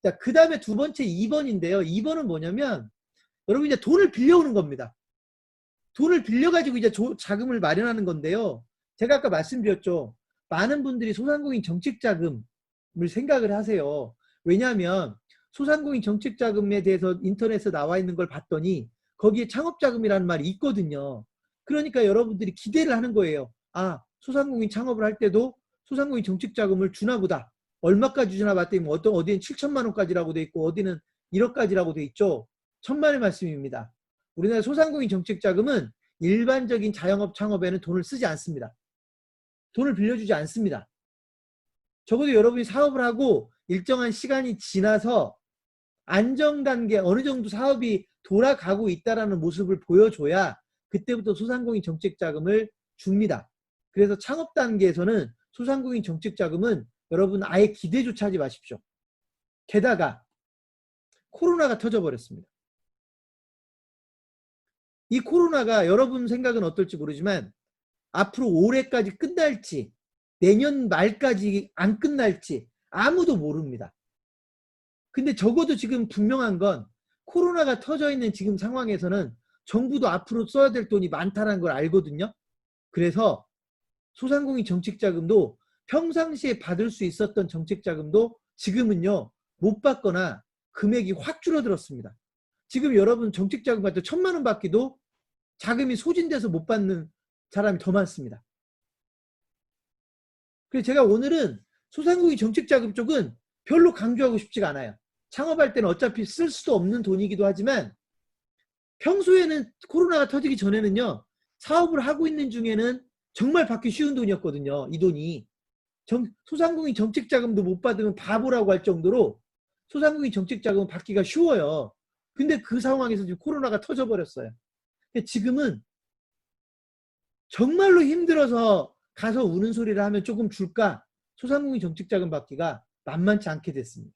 자, 그 다음에 두 번째 2번인데요. 2번은 뭐냐면 여러분 이제 돈을 빌려오는 겁니다. 돈을 빌려가지고 이제 자금을 마련하는 건데요. 제가 아까 말씀드렸죠. 많은 분들이 소상공인 정책자금을 생각을 하세요. 왜냐하면 소상공인 정책자금에 대해서 인터넷에 나와 있는 걸 봤더니 거기에 창업자금이라는 말이 있거든요. 그러니까 여러분들이 기대를 하는 거예요. 아, 소상공인 창업을 할 때도 소상공인 정책자금을 주나 보다. 얼마까지 주나 봤더니 어디는 7천만 원까지라고 돼 있고 어디는 1억까지라고 돼 있죠. 천만의 말씀입니다. 우리나라 소상공인 정책자금은 일반적인 자영업 창업에는 돈을 쓰지 않습니다. 돈을 빌려주지 않습니다. 적어도 여러분이 사업을 하고 일정한 시간이 지나서 안정단계 어느 정도 사업이 돌아가고 있다는 모습을 보여줘야 그때부터 소상공인 정책자금을 줍니다. 그래서 창업 단계에서는 소상공인 정책자금은 여러분 아예 기대조차 하지 마십시오. 게다가 코로나가 터져버렸습니다. 이 코로나가 여러분 생각은 어떨지 모르지만 앞으로 올해까지 끝날지 내년 말까지 안 끝날지 아무도 모릅니다. 근데 적어도 지금 분명한 건 코로나가 터져 있는 지금 상황에서는 정부도 앞으로 써야 될 돈이 많다는 걸 알거든요. 그래서 소상공인 정책자금도 평상시에 받을 수 있었던 정책자금도 지금은요 못 받거나 금액이 확 줄어들었습니다. 지금 여러분 정책자금 받을 1,000만 원 받기도 자금이 소진돼서 못 받는 사람이 더 많습니다. 그래서 제가 오늘은 소상공인 정책자금 쪽은 별로 강조하고 싶지가 않아요. 창업할 때는 어차피 쓸 수도 없는 돈이기도 하지만 평소에는 코로나가 터지기 전에는요 사업을 하고 있는 중에는 정말 받기 쉬운 돈이었거든요. 이 돈이 소상공인 정책자금도 못 받으면 바보라고 할 정도로 소상공인 정책자금은 받기가 쉬워요. 근데 그 상황에서 지금 코로나가 터져버렸어요. 지금은 정말로 힘들어서 가서 우는 소리를 하면 조금 줄까 소상공인 정책자금 받기가 만만치 않게 됐습니다.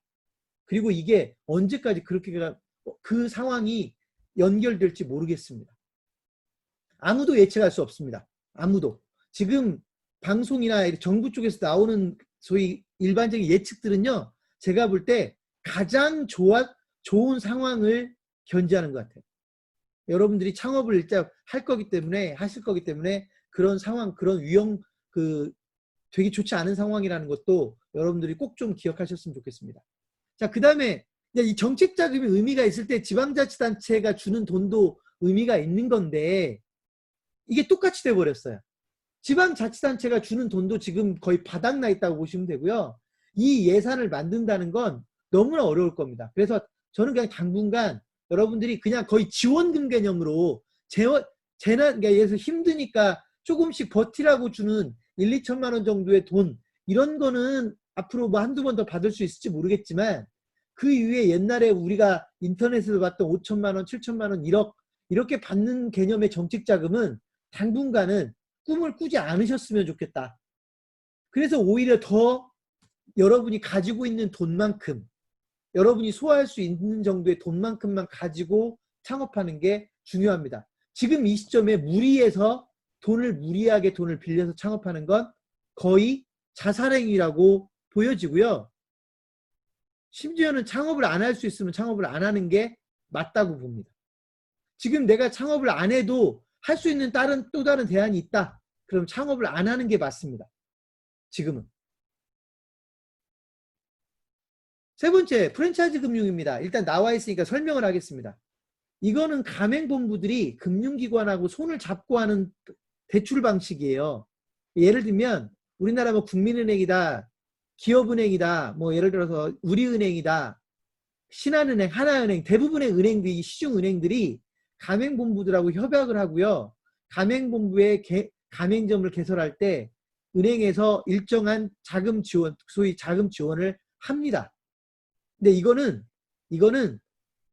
그리고 이게 언제까지 그렇게 그 상황이 연결될지 모르겠습니다. 아무도 예측할 수 없습니다. 아무도. 지금 방송이나 정부 쪽에서 나오는 소위 일반적인 예측들은요. 제가 볼 때 가장 좋은 상황을 견지하는 것 같아요. 여러분들이 창업을 일단 하실 거기 때문에 그런 상황, 그런 되게 좋지 않은 상황이라는 것도 여러분들이 꼭 좀 기억하셨으면 좋겠습니다. 자, 그 다음에 이 정책자금이 의미가 있을 때 지방자치단체가 주는 돈도 의미가 있는 건데 이게 똑같이 돼버렸어요. 지방자치단체가 주는 돈도 지금 거의 바닥나 있다고 보시면 되고요. 이 예산을 만든다는 건 너무나 어려울 겁니다. 그래서 저는 그냥 당분간 여러분들이 그냥 거의 지원금 개념으로 재난, 그러니까 힘드니까 조금씩 버티라고 주는 1, 2천만 원 정도의 돈 이런 거는 앞으로 뭐 한두 번 더 받을 수 있을지 모르겠지만 그 이후에 옛날에 우리가 인터넷에서 봤던 5천만 원, 7천만 원, 1억 이렇게 받는 개념의 정책자금은 당분간은 꿈을 꾸지 않으셨으면 좋겠다. 그래서 오히려 더 여러분이 가지고 있는 돈만큼 여러분이 소화할 수 있는 정도의 돈만큼만 가지고 창업하는 게 중요합니다. 지금 이 시점에 무리하게 돈을 빌려서 창업하는 건 거의 자살행위라고 보여지고요. 심지어는 창업을 안 할 수 있으면 창업을 안 하는 게 맞다고 봅니다. 지금 내가 창업을 안 해도 할 수 있는 또 다른 대안이 있다. 그럼 창업을 안 하는 게 맞습니다. 지금은. 세 번째, 프랜차이즈 금융입니다. 일단 나와 있으니까 설명을 하겠습니다. 이거는 가맹본부들이 금융기관하고 손을 잡고 하는 대출 방식이에요. 예를 들면 우리나라 뭐 국민은행이다, 기업은행이다, 뭐 예를 들어서 우리은행이다, 신한은행, 하나은행, 대부분의 은행들이 시중은행들이 가맹본부들하고 협약을 하고요. 가맹본부의 가맹점을 개설할 때 은행에서 일정한 자금 지원, 소위 자금 지원을 합니다. 근데 이거는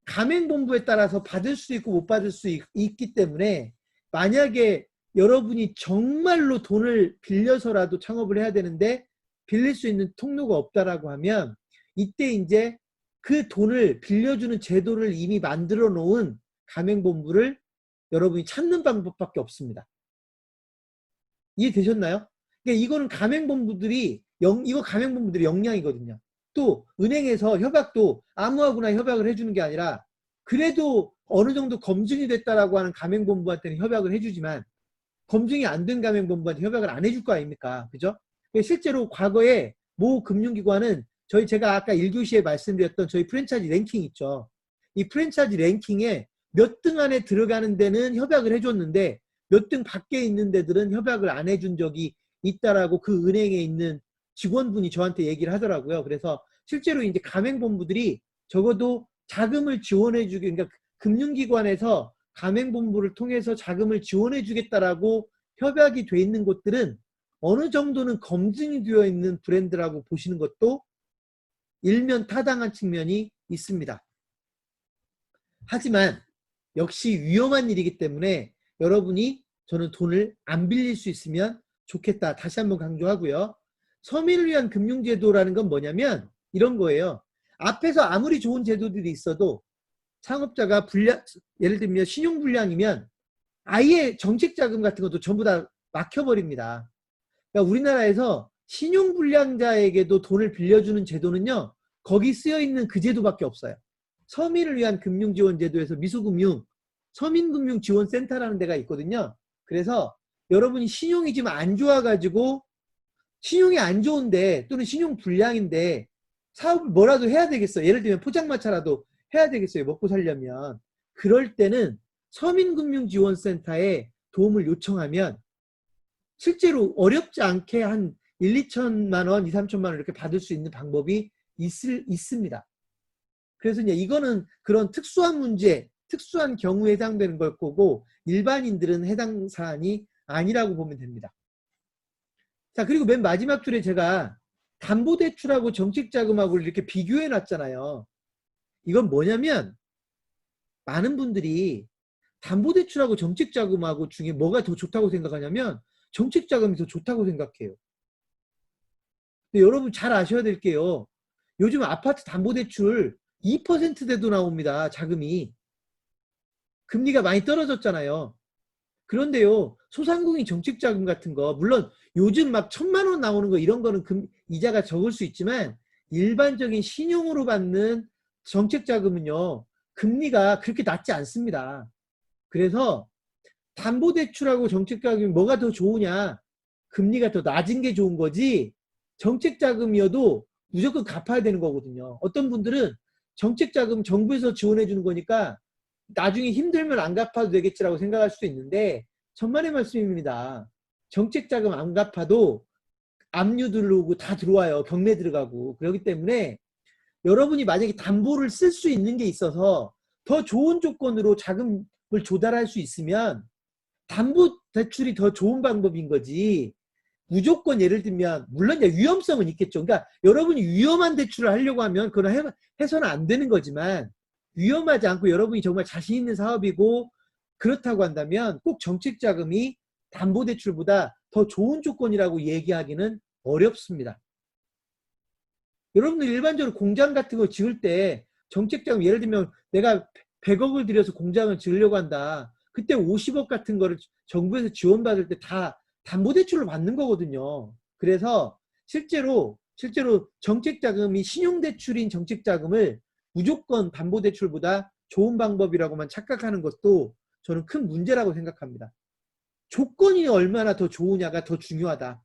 가맹본부에 따라서 받을 수 있고 못 받을 수 있기 때문에 만약에 여러분이 정말로 돈을 빌려서라도 창업을 해야 되는데 빌릴 수 있는 통로가 없다라고 하면 이때 이제 그 돈을 빌려주는 제도를 이미 만들어 놓은 가맹본부를 여러분이 찾는 방법밖에 없습니다. 이해되셨나요? 그러니까 이거는 가맹본부들이 역량이거든요. 또 은행에서 협약도 아무하고나 협약을 해주는 게 아니라 그래도 어느 정도 검증이 됐다라고 하는 가맹본부한테는 협약을 해주지만 검증이 안 된 가맹본부한테 협약을 안 해줄 거 아닙니까? 그죠? 실제로 과거에 모 금융기관은 제가 아까 1교시에 말씀드렸던 저희 프랜차이즈 랭킹 있죠. 이 프랜차이즈 랭킹에 몇 등 안에 들어가는 데는 협약을 해줬는데 몇 등 밖에 있는 데들은 협약을 안 해준 적이 있다라고 그 은행에 있는 직원분이 저한테 얘기를 하더라고요. 그래서 실제로 이제 가맹본부들이 적어도 자금을 지원해 주기, 그러니까 금융기관에서 가맹본부를 통해서 자금을 지원해 주겠다라고 협약이 돼 있는 곳들은 어느 정도는 검증이 되어 있는 브랜드라고 보시는 것도 일면 타당한 측면이 있습니다. 하지만 역시 위험한 일이기 때문에 여러분이 저는 돈을 안 빌릴 수 있으면 좋겠다. 다시 한번 강조하고요. 서민을 위한 금융제도라는 건 뭐냐면 이런 거예요. 앞에서 아무리 좋은 제도들이 있어도 창업자가 예를 들면 신용불량이면 아예 정책자금 같은 것도 전부 다 막혀버립니다. 그러니까 우리나라에서 신용불량자에게도 돈을 빌려주는 제도는요. 거기 쓰여있는 그 제도밖에 없어요. 서민을 위한 금융지원제도에서 미소금융, 서민금융지원센터라는 데가 있거든요. 그래서 여러분이 신용이 지금 안 좋아가지고 신용이 안 좋은데 또는 신용불량인데 사업을 뭐라도 해야 되겠어요. 예를 들면 포장마차라도 해야 되겠어요. 먹고 살려면. 그럴 때는 서민금융지원센터에 도움을 요청하면 실제로 어렵지 않게 한 1, 2천만 원, 2, 3천만 원 이렇게 받을 수 있는 방법이 있습니다. 그래서 이제 이거는 그런 특수한 문제, 특수한 경우에 해당되는 걸 거고 일반인들은 해당 사안이 아니라고 보면 됩니다. 자, 그리고 맨 마지막 줄에 제가 담보대출하고 정책자금하고 이렇게 비교해 놨잖아요. 이건 뭐냐면 많은 분들이 담보대출하고 정책자금하고 중에 뭐가 더 좋다고 생각하냐면 정책자금이 더 좋다고 생각해요. 근데 여러분 잘 아셔야 될 게요. 요즘 아파트 담보대출 2%대도 나옵니다. 자금이. 금리가 많이 떨어졌잖아요. 그런데요. 소상공인 정책자금 같은 거 물론 요즘 막 1,000만 원 나오는 거 이런 거는 이자가 적을 수 있지만 일반적인 신용으로 받는 정책자금은요. 금리가 그렇게 낮지 않습니다. 그래서 담보대출하고 정책자금이 뭐가 더 좋으냐. 금리가 더 낮은 게 좋은 거지 정책자금이어도 무조건 갚아야 되는 거거든요. 어떤 분들은 정책자금 정부에서 지원해 주는 거니까 나중에 힘들면 안 갚아도 되겠지라고 생각할 수도 있는데 천만의 말씀입니다. 정책자금 안 갚아도 압류 들어오고 다 들어와요. 경매 들어가고. 그렇기 때문에 여러분이 만약에 담보를 쓸 수 있는 게 있어서 더 좋은 조건으로 자금을 조달할 수 있으면 담보대출이 더 좋은 방법인 거지. 무조건 예를 들면 물론 이제 위험성은 있겠죠. 그러니까 여러분이 위험한 대출을 하려고 하면 그건 해서는 안 되는 거지만 위험하지 않고 여러분이 정말 자신 있는 사업이고 그렇다고 한다면 꼭 정책자금이 담보대출보다 더 좋은 조건이라고 얘기하기는 어렵습니다. 여러분들 일반적으로 공장 같은 거 지을 때 정책자금 예를 들면 내가 100억을 들여서 공장을 지으려고 한다. 그때 50억 같은 거를 정부에서 지원받을 때 다 담보대출을 받는 거거든요. 그래서 실제로 정책자금이 신용대출인 정책자금을 무조건 담보대출보다 좋은 방법이라고만 착각하는 것도 저는 큰 문제라고 생각합니다. 조건이 얼마나 더 좋으냐가 더 중요하다.